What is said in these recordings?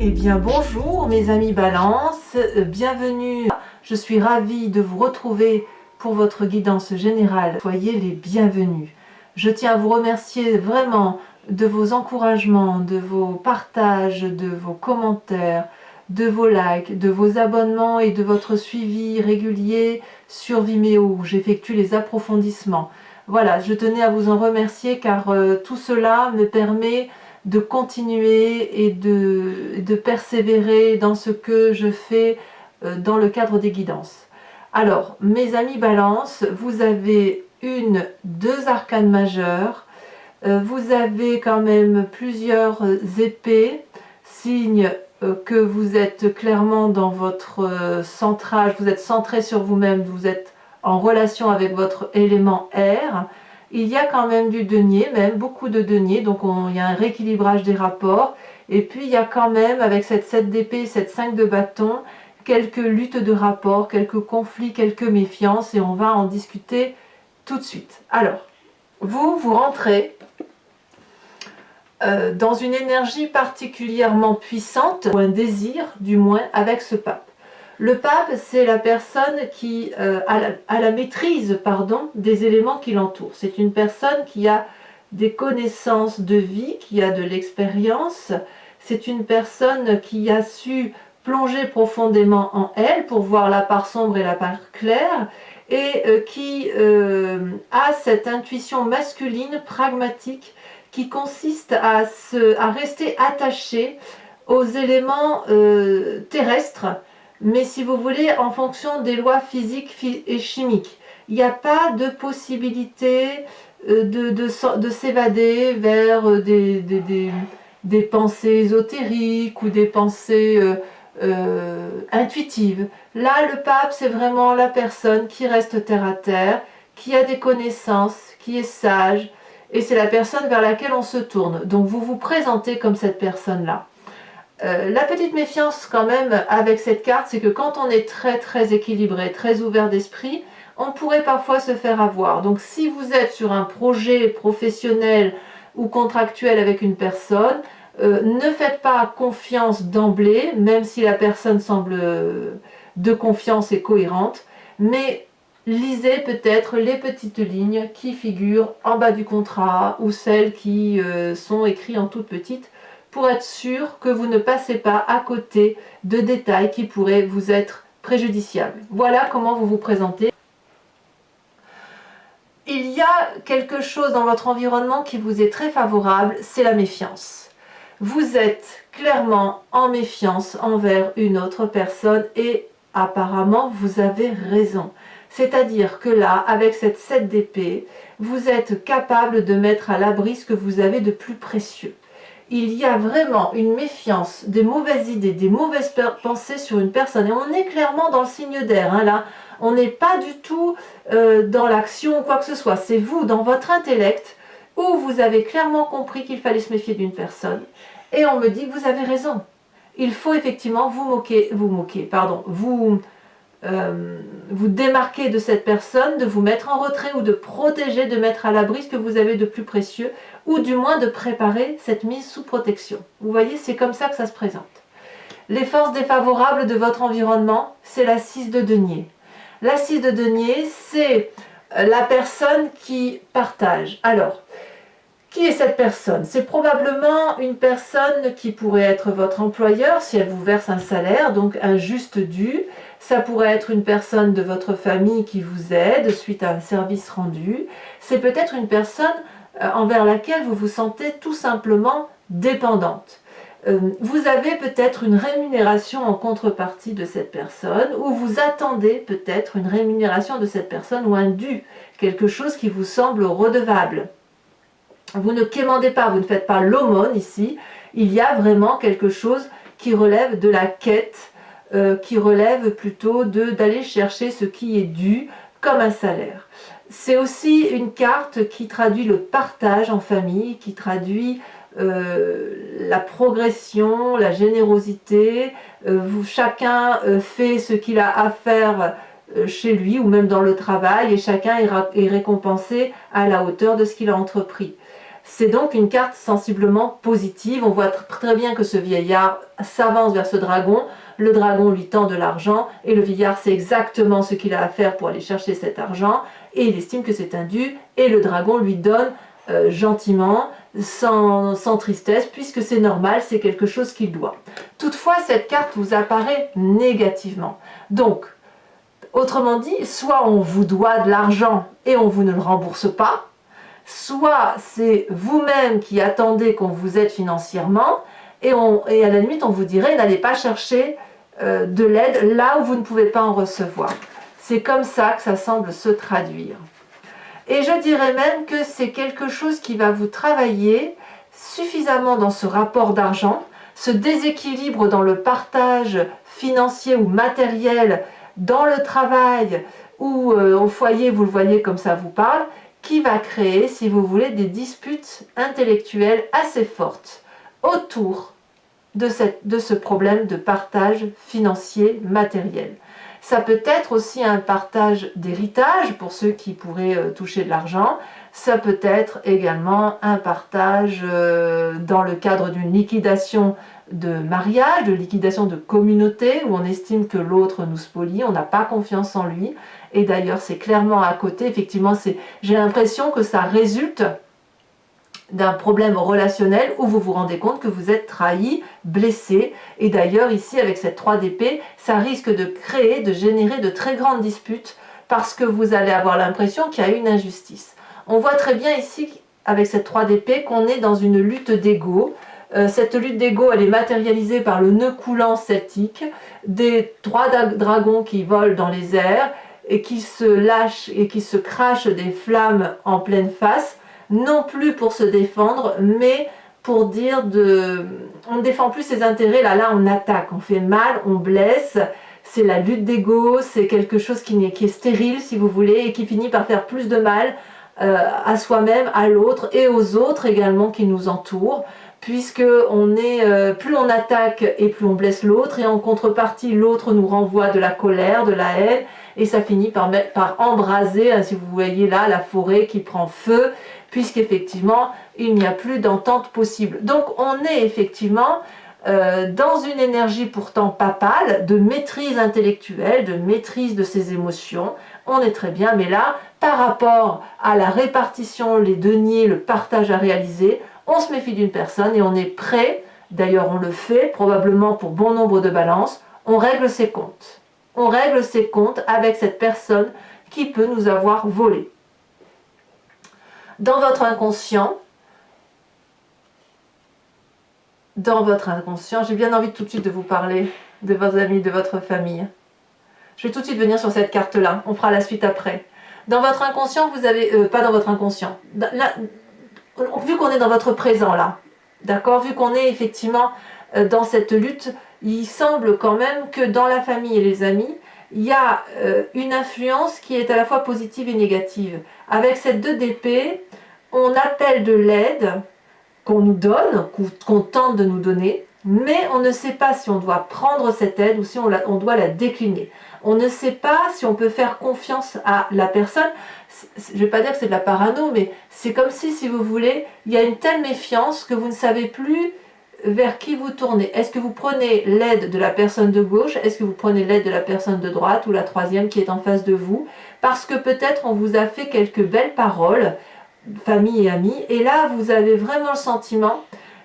Eh bien bonjour mes amis Balance, bienvenue, je suis ravie de vous retrouver pour votre guidance générale, soyez les bienvenus. Je tiens à vous remercier vraiment de vos encouragements, de vos partages, de vos commentaires, de vos likes, de vos abonnements et de votre suivi régulier sur Vimeo où j'effectue les approfondissements. Voilà, je tenais à vous en remercier car tout cela me permet de continuer et de persévérer dans ce que je fais dans le cadre des guidances. Alors, mes amis Balance, vous avez deux arcanes majeures, vous avez quand même plusieurs épées, signe que vous êtes clairement dans votre centrage, vous êtes centré sur vous-même, vous êtes en relation avec votre élément air. Il y a quand même du denier, même beaucoup de denier, donc il y a un rééquilibrage des rapports. Et puis il y a quand même, avec cette 7 d'épée, cette 5 de bâton, quelques luttes de rapports, quelques conflits, quelques méfiances, et on va en discuter tout de suite. Alors, vous rentrez dans une énergie particulièrement puissante, ou un désir du moins, avec ce pape. Le pape, c'est la personne qui a la maîtrise des éléments qui l'entourent. C'est une personne qui a des connaissances de vie, qui a de l'expérience. C'est une personne qui a su plonger profondément en elle pour voir la part sombre et la part claire, et qui a cette intuition masculine pragmatique qui consiste à rester attaché aux éléments terrestres, mais si vous voulez, en fonction des lois physiques et chimiques. Il n'y a pas de possibilité de s'évader vers des pensées ésotériques ou des pensées intuitives. Là, le pape, c'est vraiment la personne qui reste terre à terre, qui a des connaissances, qui est sage, et c'est la personne vers laquelle on se tourne. Donc vous vous présentez comme cette personne-là. La petite méfiance quand même avec cette carte, c'est que quand on est très équilibré, très ouvert d'esprit, on pourrait parfois se faire avoir. Donc si vous êtes sur un projet professionnel ou contractuel avec une personne, ne faites pas confiance d'emblée, même si la personne semble de confiance et cohérente, mais lisez peut-être les petites lignes qui figurent en bas du contrat ou celles qui sont écrites en toutes petites, pour être sûr que vous ne passez pas à côté de détails qui pourraient vous être préjudiciables. Voilà comment vous vous présentez. Il y a quelque chose dans votre environnement qui vous est très favorable, c'est la méfiance. Vous êtes clairement en méfiance envers une autre personne et apparemment vous avez raison. C'est-à-dire que là, avec cette 7 d'épée, vous êtes capable de mettre à l'abri ce que vous avez de plus précieux. Il y a vraiment une méfiance, des mauvaises idées, des mauvaises pensées sur une personne. Et on est clairement dans le signe d'air, hein, là. On n'est pas du tout dans l'action ou quoi que ce soit. C'est vous, dans votre intellect, où vous avez clairement compris qu'il fallait se méfier d'une personne. Et on me dit que vous avez raison. Il faut effectivement vous démarquer de cette personne, de vous mettre en retrait ou de protéger, de mettre à l'abri ce que vous avez de plus précieux, ou du moins de préparer cette mise sous protection. Vous voyez, c'est comme ça que ça se présente. Les forces défavorables de votre environnement, c'est la 6 de denier. La 6 de denier, c'est la personne qui partage. Alors, qui est cette personne? C'est probablement une personne qui pourrait être votre employeur si elle vous verse un salaire, donc un juste dû. Ça pourrait être une personne de votre famille qui vous aide suite à un service rendu. C'est peut-être une personne envers laquelle vous vous sentez tout simplement dépendante. Vous avez peut-être une rémunération en contrepartie de cette personne, ou vous attendez peut-être une rémunération de cette personne ou un dû, quelque chose qui vous semble redevable. Vous ne quémandez pas, vous ne faites pas l'aumône ici, il y a vraiment quelque chose qui relève de la quête, qui relève plutôt d'aller chercher ce qui est dû comme un salaire. C'est aussi une carte qui traduit le partage en famille, qui traduit la progression, la générosité. Chacun fait ce qu'il a à faire chez lui ou même dans le travail, et chacun est récompensé à la hauteur de ce qu'il a entrepris. C'est donc une carte sensiblement positive. On voit très bien que ce vieillard s'avance vers ce dragon. Le dragon lui tend de l'argent et le vieillard sait exactement ce qu'il a à faire pour aller chercher cet argent et il estime que c'est un dû et le dragon lui donne gentiment, sans tristesse, puisque c'est normal, c'est quelque chose qu'il doit. Toutefois, cette carte vous apparaît négativement. Donc, autrement dit, soit on vous doit de l'argent et on vous ne le rembourse pas, soit c'est vous-même qui attendez qu'on vous aide financièrement et à la limite on vous dirait n'allez pas chercher de l'aide là où vous ne pouvez pas en recevoir. C'est comme ça que ça semble se traduire. Et je dirais même que c'est quelque chose qui va vous travailler suffisamment dans ce rapport d'argent, ce déséquilibre dans le partage financier ou matériel, dans le travail ou au foyer, vous le voyez comme ça vous parle, qui va créer, si vous voulez, des disputes intellectuelles assez fortes autour de ce problème de partage financier matériel. Ça peut être aussi un partage d'héritage pour ceux qui pourraient toucher de l'argent. Ça peut être également un partage dans le cadre d'une liquidation de mariage, de liquidation de communauté, où on estime que l'autre nous spolie, on n'a pas confiance en lui. Et d'ailleurs, c'est clairement à côté. Effectivement, j'ai l'impression que ça résulte d'un problème relationnel où vous vous rendez compte que vous êtes trahi, blessé. Et d'ailleurs, ici, avec cette 3 d'épée, ça risque de générer de très grandes disputes parce que vous allez avoir l'impression qu'il y a une injustice. On voit très bien ici, avec cette 3 d'épée, qu'on est dans une lutte d'ego. Cette lutte d'ego, elle est matérialisée par le nœud coulant celtique, des 3 dragons qui volent dans les airs et qui se lâchent et qui se crachent des flammes en pleine face, non plus pour se défendre, mais pour dire on ne défend plus ses intérêts, là on attaque, on fait mal, on blesse, c'est la lutte d'ego, c'est quelque chose qui est stérile si vous voulez, et qui finit par faire plus de mal à soi-même, à l'autre et aux autres également qui nous entourent, puisque plus on attaque et plus on blesse l'autre, et en contrepartie l'autre nous renvoie de la colère, de la haine, et ça finit par embraser, si vous voyez là, la forêt qui prend feu, puisqu'effectivement, il n'y a plus d'entente possible. Donc, on est effectivement dans une énergie pourtant papale, de maîtrise intellectuelle, de maîtrise de ses émotions. On est très bien, mais là, par rapport à la répartition, les deniers, le partage à réaliser, on se méfie d'une personne et on est prêt, d'ailleurs on le fait, probablement pour bon nombre de balances, on règle ses comptes. On règle ses comptes avec cette personne qui peut nous avoir volé. Dans votre inconscient, j'ai bien envie tout de suite de vous parler de vos amis, de votre famille. Je vais tout de suite venir sur cette carte-là, on fera la suite après. Dans votre inconscient, vous avez... pas dans votre inconscient. Là, vu qu'on est dans votre présent, là, d'accord, vu qu'on est effectivement dans cette lutte, il semble quand même que dans la famille et les amis, il y a une influence qui est à la fois positive et négative. Avec cette 2 d'épée, on appelle de l'aide qu'on nous donne, qu'on tente de nous donner, mais on ne sait pas si on doit prendre cette aide ou si on doit la décliner. On ne sait pas si on peut faire confiance à la personne. Je ne vais pas dire que c'est de la parano, mais c'est comme si vous voulez, il y a une telle méfiance que vous ne savez plus vers qui vous tournez. Est-ce que vous prenez l'aide de la personne de gauche? Est-ce que vous prenez l'aide de la personne de droite ou la troisième qui est en face de vous? Parce que peut-être on vous a fait quelques belles paroles, famille et amis, et là vous avez vraiment le sentiment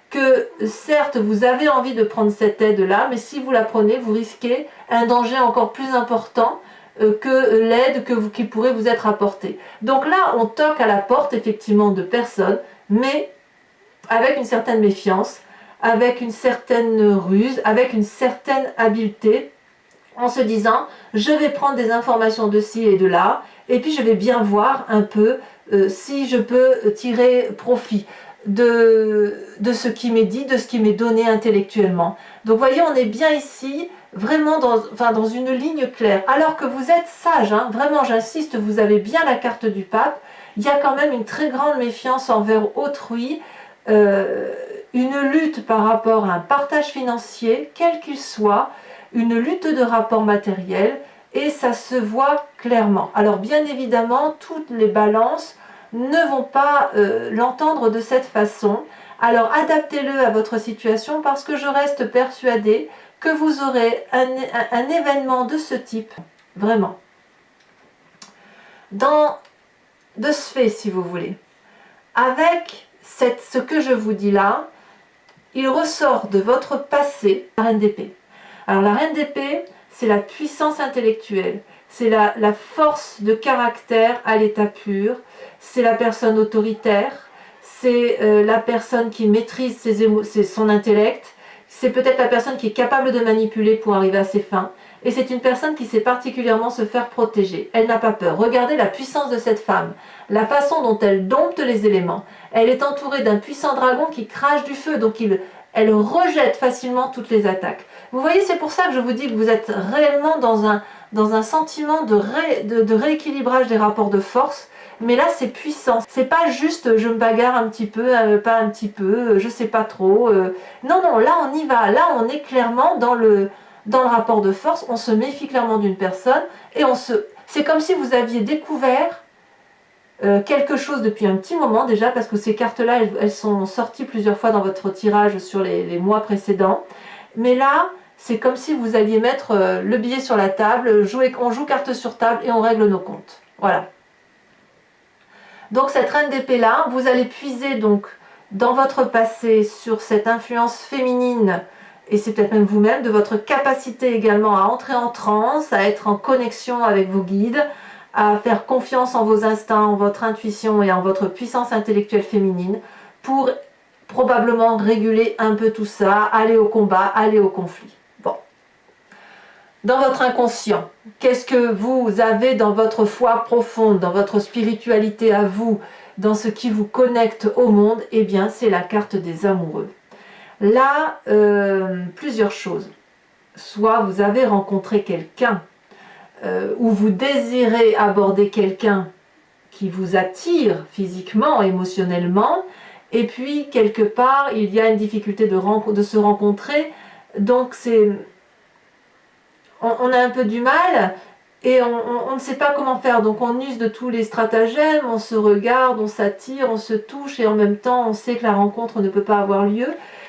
que certes vous avez envie de prendre cette aide-là, mais si vous la prenez, vous risquez un danger encore plus important que l'aide qui pourrait vous être apportée. Donc là, on toque à la porte effectivement de personnes, mais avec une certaine méfiance, avec une certaine ruse, avec une certaine habileté, en se disant je vais prendre des informations de ci et de là, et puis je vais bien voir un peu si je peux tirer profit de ce qui m'est dit, de ce qui m'est donné intellectuellement. Donc vous voyez, on est bien ici, vraiment dans une ligne claire, alors que vous êtes sage, hein, vraiment j'insiste, vous avez bien la carte du pape, il y a quand même une très grande méfiance envers autrui, une lutte par rapport à un partage financier, quel qu'il soit, une lutte de rapport matériel, et ça se voit clairement. Alors bien évidemment, toutes les balances ne vont pas l'entendre de cette façon. Alors adaptez-le à votre situation parce que je reste persuadée que vous aurez un événement de ce type, vraiment. De ce fait, si vous voulez, avec ce que je vous dis là, il ressort de votre passé la reine d'épée. Alors la reine d'épée, c'est la puissance intellectuelle, c'est la force de caractère à l'état pur, c'est la personne autoritaire, c'est la personne qui maîtrise son intellect, c'est peut-être la personne qui est capable de manipuler pour arriver à ses fins, et c'est une personne qui sait particulièrement se faire protéger. Elle n'a pas peur. Regardez la puissance de cette femme, la façon dont elle dompte les éléments. Elle est entourée d'un puissant dragon qui crache du feu, donc elle rejette facilement toutes les attaques. Vous voyez, c'est pour ça que je vous dis que vous êtes réellement dans un sentiment de rééquilibrage des rapports de force. Mais là, c'est puissant. C'est pas juste je me bagarre un petit peu, pas un petit peu, je sais pas trop. Non, non, là on y va. Là, on est clairement dans le rapport de force. On se méfie clairement d'une personne et c'est comme si vous aviez découvert quelque chose depuis un petit moment déjà, parce que ces cartes-là, elles sont sorties plusieurs fois dans votre tirage sur les mois précédents. Mais là, c'est comme si vous alliez mettre le billet sur la table, on joue carte sur table et on règle nos comptes. Voilà. Donc cette reine d'épée là, vous allez puiser donc dans votre passé sur cette influence féminine, et c'est peut-être même vous-même, de votre capacité également à entrer en transe, à être en connexion avec vos guides, à faire confiance en vos instincts, en votre intuition et en votre puissance intellectuelle féminine pour probablement réguler un peu tout ça, aller au combat, aller au conflit. Bon. Dans votre inconscient, qu'est-ce que vous avez dans votre foi profonde, dans votre spiritualité à vous, dans ce qui vous connecte au monde? Eh bien, c'est la carte des amoureux. Là, plusieurs choses. Soit vous avez rencontré quelqu'un, ou vous désirez aborder quelqu'un qui vous attire physiquement, émotionnellement, et puis quelque part, il y a une difficulté de se rencontrer, donc on a un peu du mal et on ne sait pas comment faire, donc on use de tous les stratagèmes, on se regarde, on s'attire, on se touche et en même temps on sait que la rencontre ne peut pas avoir lieu.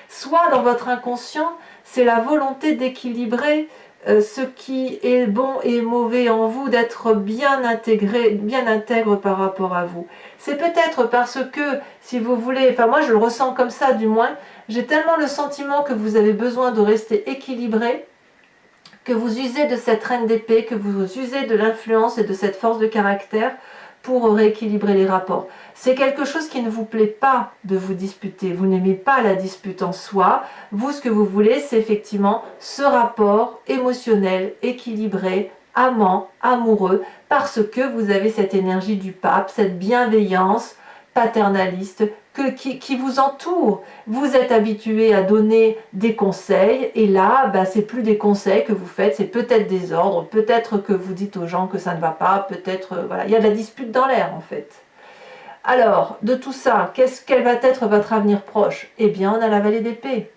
Soit dans votre inconscient, c'est la volonté d'équilibrer ce qui est bon et mauvais en vous, d'être bien intégré, bien intègre par rapport à vous. C'est peut-être parce que, si vous voulez, enfin moi je le ressens comme ça du moins, j'ai tellement le sentiment que vous avez besoin de rester équilibré, que vous usez de cette reine d'épée, que vous usez de l'influence et de cette force de caractère pour rééquilibrer les rapports. C'est quelque chose qui ne vous plaît pas de vous disputer, vous n'aimez pas la dispute en soi, vous ce que vous voulez c'est effectivement ce rapport émotionnel, équilibré, amant, amoureux, parce que vous avez cette énergie du pape, cette bienveillance paternaliste qui vous entoure. Vous êtes habitué à donner des conseils et là, c'est plus des conseils que vous faites, c'est peut-être des ordres, peut-être que vous dites aux gens que ça ne va pas, peut-être, voilà, il y a de la dispute dans l'air en fait. Alors, de tout ça, quel va être votre avenir proche? Eh bien, on a la vallée d'épée.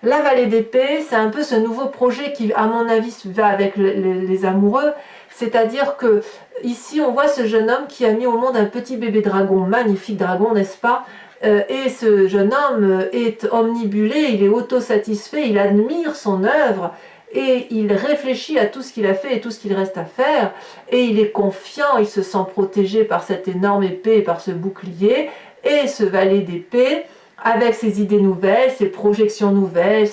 La vallée d'épée, c'est un peu ce nouveau projet qui, à mon avis, va avec les amoureux. C'est-à-dire que ici, on voit ce jeune homme qui a mis au monde un petit bébé dragon, magnifique dragon, n'est-ce pas? Et ce jeune homme est omnibulé, il est autosatisfait, il admire son œuvre et il réfléchit à tout ce qu'il a fait et tout ce qu'il reste à faire. Et il est confiant, il se sent protégé par cette énorme épée et par ce bouclier. Et ce valet d'épée, avec ses idées nouvelles, ses projections nouvelles,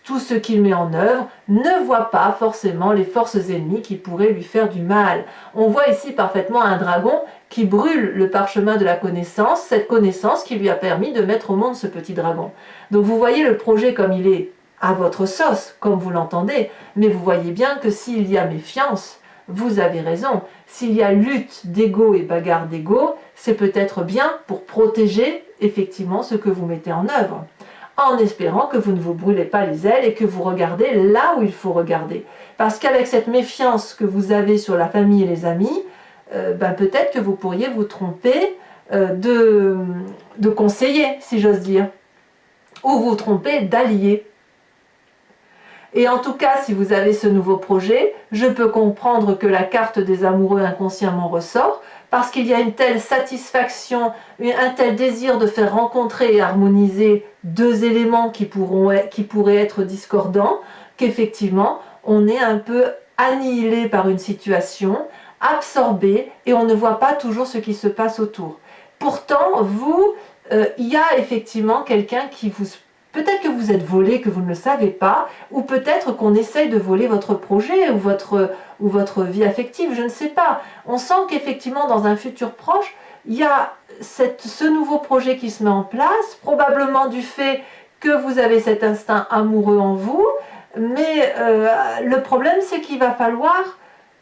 tout ce qu'il met en œuvre, ne voit pas forcément les forces ennemies qui pourraient lui faire du mal. On voit ici parfaitement un dragon qui brûle le parchemin de la connaissance, cette connaissance qui lui a permis de mettre au monde ce petit dragon. Donc vous voyez le projet comme il est à votre sauce, comme vous l'entendez, mais vous voyez bien que s'il y a méfiance, vous avez raison. S'il y a lutte d'ego et bagarre d'ego, c'est peut-être bien pour protéger effectivement ce que vous mettez en œuvre, en espérant que vous ne vous brûlez pas les ailes et que vous regardez là où il faut regarder. Parce qu'avec cette méfiance que vous avez sur la famille et les amis, peut-être que vous pourriez vous tromper de conseiller, si j'ose dire, ou vous tromper d'allié. Et en tout cas, si vous avez ce nouveau projet, je peux comprendre que la carte des amoureux inconsciemment ressort, parce qu'il y a une telle satisfaction, un tel désir de faire rencontrer et harmoniser deux éléments qui pourraient être discordants, qu'effectivement, on est un peu annihilé par une situation, absorbé, et on ne voit pas toujours ce qui se passe autour. Pourtant, il y a effectivement quelqu'un qui vous... Peut-être que vous êtes volé, que vous ne le savez pas, ou peut-être qu'on essaye de voler votre projet ou votre vie affective, je ne sais pas. On sent qu'effectivement, dans un futur proche, il y a ce nouveau projet qui se met en place, probablement du fait que vous avez cet instinct amoureux en vous, mais le problème, c'est qu'il va falloir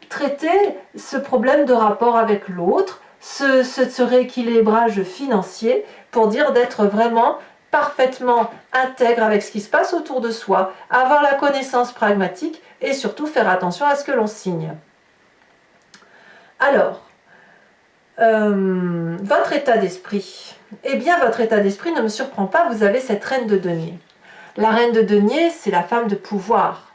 traiter ce problème de rapport avec l'autre, ce rééquilibrage financier, pour dire d'être vraiment parfaitement intègre avec ce qui se passe autour de soi, avoir la connaissance pragmatique et surtout faire attention à ce que l'on signe. Alors, votre état d'esprit. Eh bien, votre état d'esprit ne me surprend pas, vous avez cette reine de denier. La reine de denier, c'est la femme de pouvoir.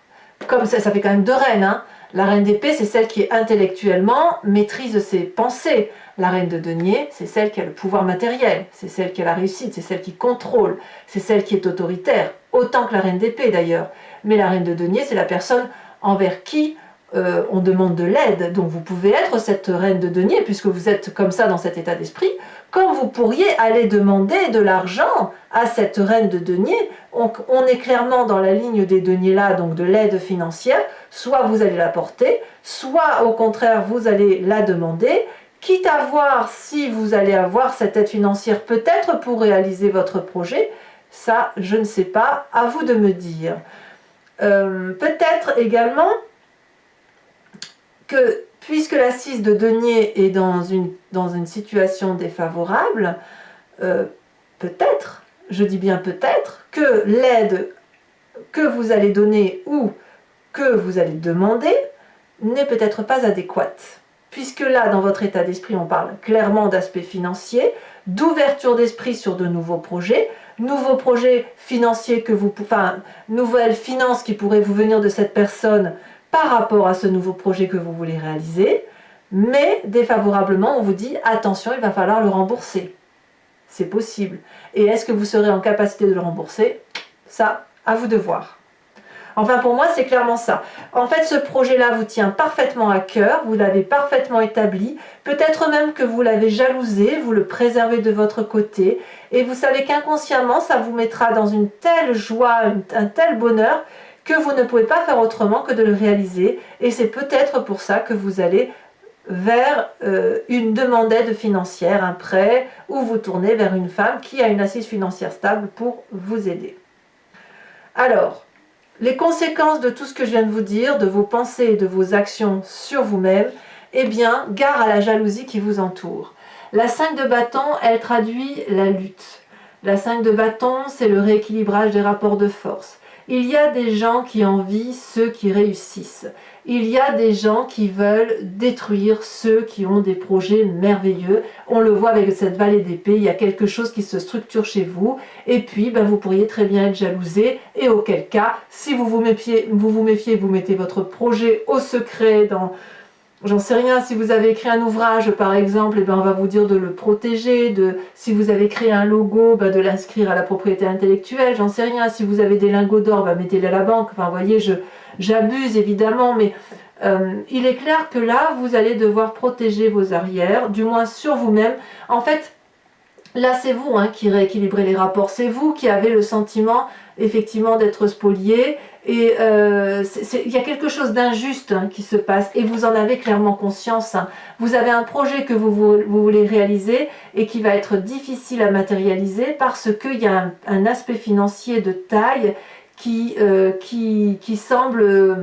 Comme ça fait quand même deux reines, hein. La reine d'épée, c'est celle qui intellectuellement maîtrise ses pensées. La reine de denier, c'est celle qui a le pouvoir matériel, c'est celle qui a la réussite, c'est celle qui contrôle, c'est celle qui est autoritaire, autant que la reine d'épée d'ailleurs. Mais la reine de denier, c'est la personne envers qui on demande de l'aide. Donc vous pouvez être cette reine de denier, puisque vous êtes comme ça dans cet état d'esprit, comme vous pourriez aller demander de l'argent à cette reine de denier. On est clairement dans la ligne des deniers là, donc de l'aide financière. Soit vous allez l'apporter, soit au contraire vous allez la demander, quitte à voir si vous allez avoir cette aide financière peut-être pour réaliser votre projet. Ça, je ne sais pas, à vous de me dire. Peut-être également que, puisque la 6 de denier est dans une situation défavorable, peut-être, je dis bien peut-être, que l'aide que vous allez donner ou que vous allez demander n'est peut-être pas adéquate. Puisque là, dans votre état d'esprit, on parle clairement d'aspect financier, d'ouverture d'esprit sur de nouveaux projets financiers nouvelles finances qui pourraient vous venir de cette personne par rapport à ce nouveau projet que vous voulez réaliser, mais défavorablement, on vous dit attention, il va falloir le rembourser. C'est possible. Et est-ce que vous serez en capacité de le rembourser? Ça, à vous de voir. Enfin, pour moi, c'est clairement ça. En fait, ce projet-là vous tient parfaitement à cœur, vous l'avez parfaitement établi, peut-être même que vous l'avez jalousé, vous le préservez de votre côté, et vous savez qu'inconsciemment, ça vous mettra dans une telle joie, un tel bonheur, que vous ne pouvez pas faire autrement que de le réaliser, et c'est peut-être pour ça que vous allez vers une demande d'aide financière, un prêt, ou vous tournez vers une femme qui a une assise financière stable pour vous aider. Alors, les conséquences de tout ce que je viens de vous dire, de vos pensées et de vos actions sur vous-même, eh bien, gare à la jalousie qui vous entoure. La 5 de bâton, elle traduit la lutte. La 5 de bâton, c'est le rééquilibrage des rapports de force. Il y a des gens qui envient ceux qui réussissent. Il y a des gens qui veulent détruire ceux qui ont des projets merveilleux. On le voit avec cette vallée d'épée, il y a quelque chose qui se structure chez vous. Et puis, vous pourriez très bien être jalousé. Et auquel cas, si vous vous méfiez, vous mettez votre projet au secret dans... J'en sais rien, si vous avez écrit un ouvrage par exemple, on va vous dire de le protéger, si vous avez créé un logo, de l'inscrire à la propriété intellectuelle, j'en sais rien, si vous avez des lingots d'or, mettez-les à la banque, vous voyez, j'abuse évidemment, mais il est clair que là, vous allez devoir protéger vos arrières, du moins sur vous-même. En fait, là c'est vous qui rééquilibrez les rapports, c'est vous qui avez le sentiment effectivement d'être spolié, et il y a quelque chose d'injuste qui se passe, et vous en avez clairement conscience. Vous avez un projet que vous voulez réaliser et qui va être difficile à matérialiser parce qu'il y a un aspect financier de taille qui semble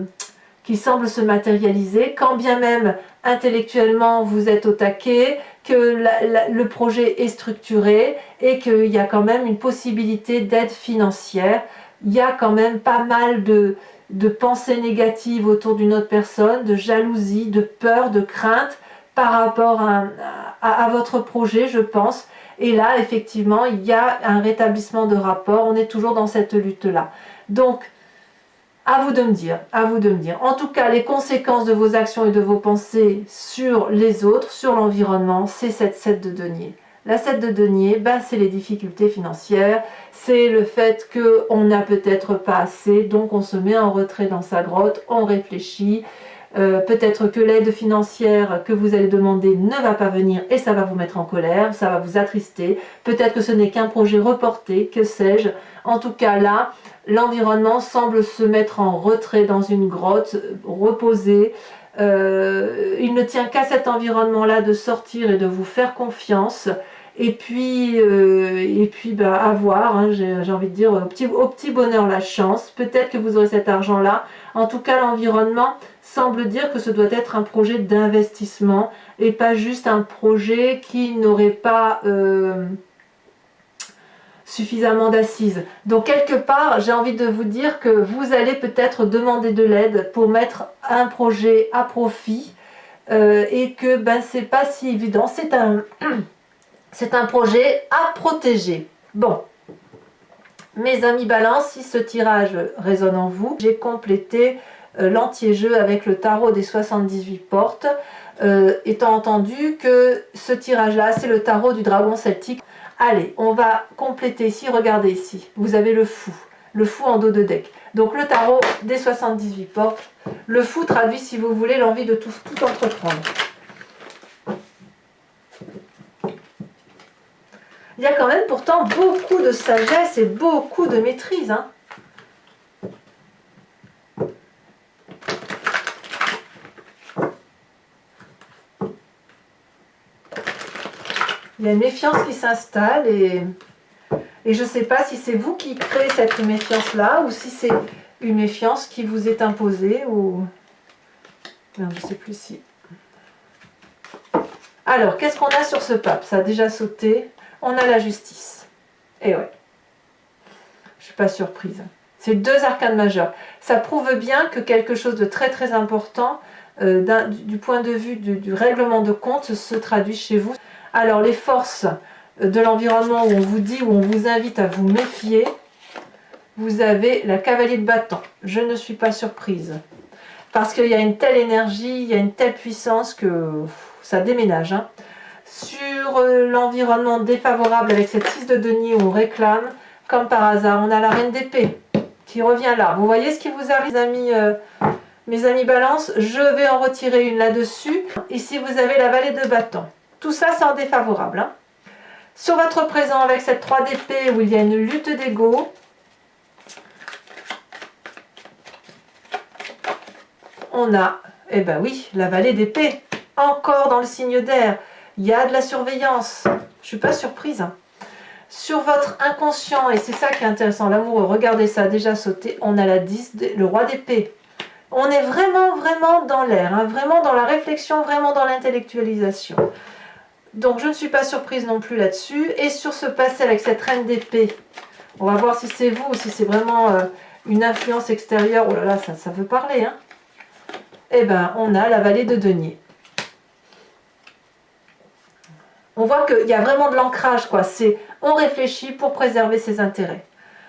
se matérialiser, quand bien même intellectuellement vous êtes au taquet, que le projet est structuré et qu'il y a quand même une possibilité d'aide financière. Il y a quand même pas mal de pensées négatives autour d'une autre personne, de jalousie, de peur, de crainte par rapport à votre projet, je pense. Et là, effectivement, il y a un rétablissement de rapport. On est toujours dans cette lutte-là. Donc, À vous de me dire, à vous de me dire. En tout cas, les conséquences de vos actions et de vos pensées sur les autres, sur l'environnement, c'est cette 7 de denier. La 7 de denier, ben, c'est les difficultés financières, c'est le fait qu'on n'a peut-être pas assez, donc on se met en retrait dans sa grotte, on réfléchit. Peut-être que l'aide financière que vous allez demander ne va pas venir et ça va vous mettre en colère, ça va vous attrister. Peut-être que ce n'est qu'un projet reporté, que sais-je. En tout cas là, l'environnement semble se mettre en retrait dans une grotte, reposé. Il ne tient qu'à cet environnement-là de sortir et de vous faire confiance. Et puis bah, à voir, hein, j'ai envie de dire, au petit bonheur la chance. Peut-être que vous aurez cet argent-là. En tout cas, l'environnement semble dire que ce doit être un projet d'investissement et pas juste un projet qui n'aurait pas suffisamment d'assises. Donc quelque part, j'ai envie de vous dire que vous allez peut-être demander de l'aide pour mettre un projet à profit et que ben, c'est pas si évident. C'est un projet à protéger. Bon, mes amis Balance, si ce tirage résonne en vous, j'ai complété l'anti-jeu avec le tarot des 78 portes, étant entendu que ce tirage-là, c'est le tarot du dragon celtique. Allez, on va compléter ici, regardez ici, vous avez le fou en dos de deck. Donc le tarot des 78 portes, le fou traduit, si vous voulez, l'envie de tout entreprendre. Il y a quand même pourtant beaucoup de sagesse et beaucoup de maîtrise. Hein. Il y a une méfiance qui s'installe et je ne sais pas si c'est vous qui créez cette méfiance-là ou si c'est une méfiance qui vous est imposée ou... Non, je ne sais plus si... Alors, qu'est-ce qu'on a sur ce pape? Ça a déjà sauté. On a la justice. Et ouais. Je ne suis pas surprise. C'est deux arcanes majeures. Ça prouve bien que quelque chose de très très important du point de vue du règlement de compte se traduit chez vous. Alors les forces de l'environnement où on vous dit, où on vous invite à vous méfier, vous avez la cavalier de bâton. Je ne suis pas surprise. Parce qu'il y a une telle énergie, il y a une telle puissance que ça déménage. Hein. Sur l'environnement défavorable avec cette 6 de denier où on réclame, comme par hasard, on a la reine d'épée qui revient là. Vous voyez ce qui vous arrive, mes amis Balance? Je vais en retirer une là-dessus. Ici, vous avez la vallée de bâton. Tout ça, c'est en défavorable. Hein. Sur votre présent, avec cette 3 d'épée où il y a une lutte d'ego, on a, eh ben oui, la vallée d'épée. Encore dans le signe d'air. Il y a de la surveillance. Je ne suis pas surprise. Hein. Sur votre inconscient, et c'est ça qui est intéressant, l'amoureux, regardez ça, déjà sauté, on a la 10, le roi d'épée. On est vraiment, vraiment dans l'air, hein, vraiment dans la réflexion, vraiment dans l'intellectualisation. Donc je ne suis pas surprise non plus là-dessus. Et sur ce passé avec cette reine d'épée, on va voir si c'est vous ou si c'est vraiment une influence extérieure. Oh là là, ça veut parler. Hein. Eh bien, on a la vallée de denier. On voit qu'il y a vraiment de l'ancrage, quoi. C'est on réfléchit pour préserver ses intérêts.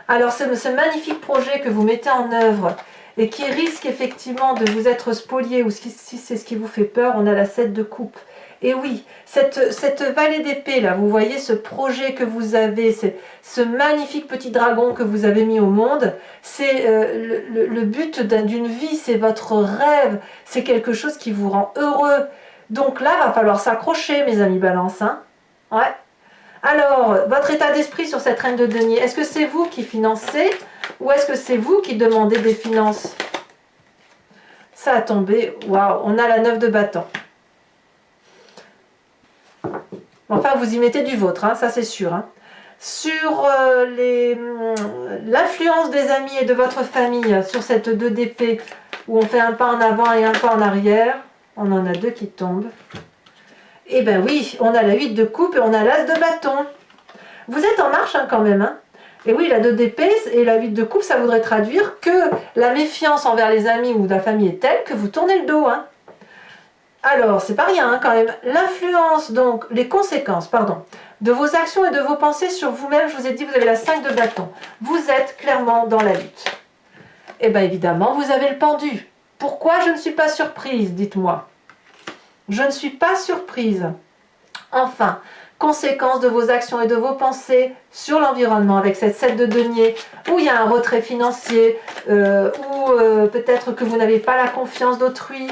Alors ce magnifique projet que vous mettez en œuvre et qui risque effectivement de vous être spolié ou si c'est ce qui vous fait peur, on a la 7 de coupe. Et oui, cette vallée d'épée là, vous voyez ce projet que vous avez, ce magnifique petit dragon que vous avez mis au monde, c'est le but d'une vie, c'est votre rêve, c'est quelque chose qui vous rend heureux. Donc là, il va falloir s'accrocher, mes amis Balance. Hein, ouais. Alors, votre état d'esprit sur cette reine de denier, est-ce que c'est vous qui financez ou est-ce que c'est vous qui demandez des finances? Ça a tombé, waouh, on a la 9 de bâton. Enfin, vous y mettez du vôtre, hein, ça c'est sûr. Hein. Sur l'influence des amis et de votre famille sur cette 2 d'épée, où on fait un pas en avant et un pas en arrière, on en a 2 qui tombent. Eh bien oui, on a la 8 de coupe et on a l'as de bâton. Vous êtes en marche hein, quand même. Hein. Et oui, la 2 d'épée et la 8 de coupe, ça voudrait traduire que la méfiance envers les amis ou la famille est telle que vous tournez le dos. Hein. Alors, c'est pas rien hein, quand même. L'influence, donc, les conséquences, pardon, de vos actions et de vos pensées sur vous-même, je vous ai dit, vous avez la 5 de bâton. Vous êtes clairement dans la lutte. Eh bien évidemment, vous avez le pendu. Pourquoi je ne suis pas surprise, dites-moi. Je ne suis pas surprise. Enfin, conséquence de vos actions et de vos pensées sur l'environnement avec cette 7 de denier où il y a un retrait financier, ou peut-être que vous n'avez pas la confiance d'autrui,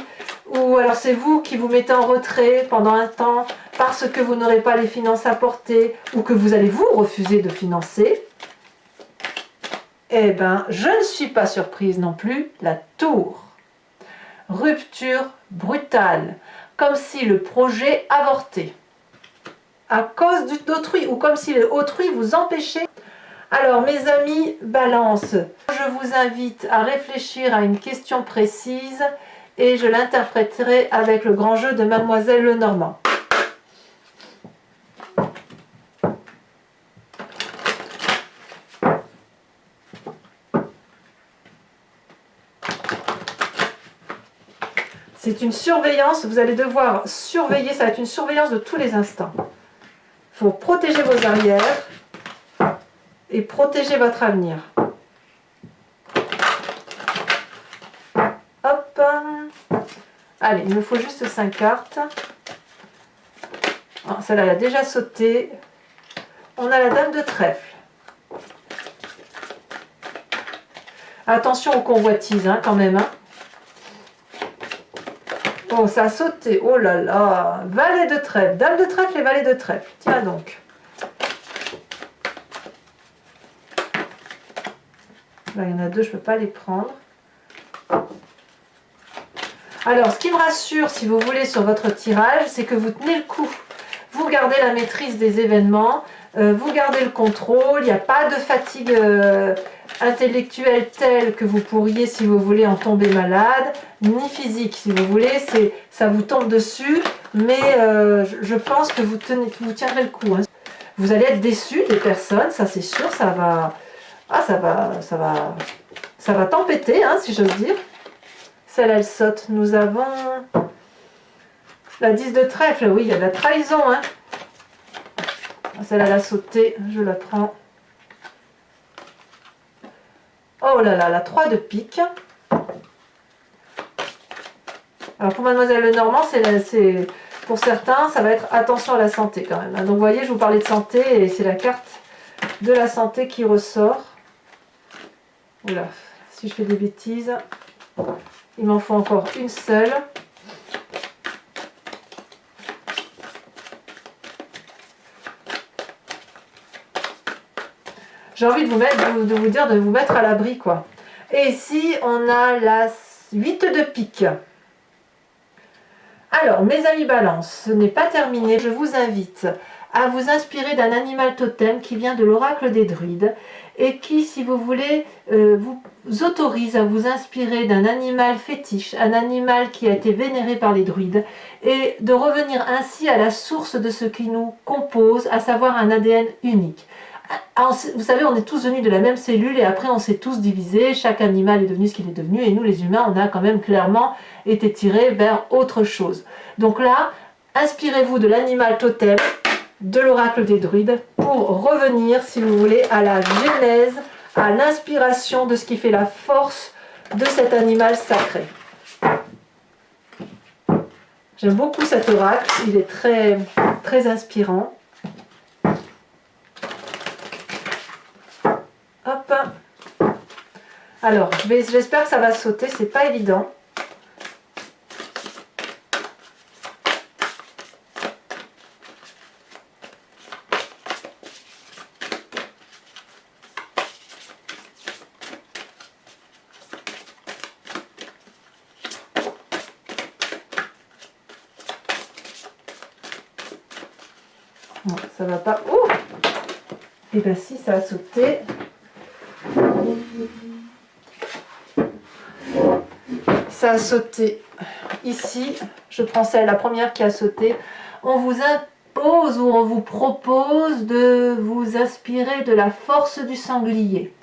ou alors c'est vous qui vous mettez en retrait pendant un temps parce que vous n'aurez pas les finances à porter ou que vous allez vous refuser de financer. Eh bien, je ne suis pas surprise non plus, la tour. Rupture brutale, comme si le projet avortait. À cause d'autrui, ou comme si autrui vous empêchait. Alors mes amis Balance, je vous invite à réfléchir à une question précise et je l'interpréterai avec le grand jeu de Mademoiselle Lenormand. C'est une surveillance, vous allez devoir surveiller, ça va être une surveillance de tous les instants. Il faut protéger vos arrières et protéger votre avenir. Hop. Allez, il me faut juste 5 cartes. Oh, celle-là, elle a déjà sauté. On a la dame de trèfle. Attention aux convoitises, hein, quand même. Hein. Oh, ça a sauté. Oh là là. Valet de trèfle. Dame de trèfle et valet de trèfle. Tiens donc. Là, il y en a deux, je ne peux pas les prendre. Alors, ce qui me rassure, si vous voulez, sur votre tirage, c'est que vous tenez le coup. Vous gardez la maîtrise des événements, vous gardez le contrôle, il n'y a pas de fatigue intellectuelle telle que vous pourriez, si vous voulez, en tomber malade, ni physique, si vous voulez, ça vous tombe dessus, mais je pense que vous tiendrez le coup. Hein. Vous allez être déçu des personnes, ça c'est sûr, ça va tempêter, hein, si j'ose dire. Celle-là, elle saute. Nous avons la 10 de trèfle. Oui, il y a de la trahison. Hein. Celle-là, elle a sauté. Je la prends. Oh là là, la 3 de pique. Alors, pour Mademoiselle Lenormand, pour certains, ça va être attention à la santé quand même. Donc, vous voyez, je vous parlais de santé et c'est la carte de la santé qui ressort. Oula, si je fais des bêtises... Il m'en faut encore une seule. J'ai envie de vous dire de vous mettre à l'abri, quoi. Et ici, on a la 8 de pique. Alors, mes amis Balance, ce n'est pas terminé. Je vous invite à vous inspirer d'un animal totem qui vient de l'oracle des druides et qui, si vous voulez, vous autorise à vous inspirer d'un animal fétiche, un animal qui a été vénéré par les druides, et de revenir ainsi à la source de ce qui nous compose, à savoir un ADN unique. Alors, vous savez, on est tous venus de la même cellule et après on s'est tous divisés, chaque animal est devenu ce qu'il est devenu et nous les humains, on a quand même clairement été tirés vers autre chose. Donc là, inspirez-vous de l'animal totem, de l'oracle des druides, pour revenir, si vous voulez, à la genèse, à l'inspiration de ce qui fait la force de cet animal sacré. J'aime beaucoup cet oracle, il est très, très inspirant. Hop. Alors, j'espère que ça va sauter, c'est pas évident. Non, ça va pas. Oh! Et bien si, ça a sauté. Ça a sauté ici. Je prends celle, la première qui a sauté. On vous impose ou on vous propose de vous inspirer de la force du sanglier.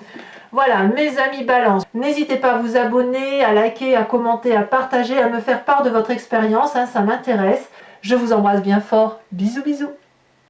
Voilà, mes amis Balance, n'hésitez pas à vous abonner, à liker, à commenter, à partager, à me faire part de votre expérience, hein, ça m'intéresse. Je vous embrasse bien fort. Bisous, bisous.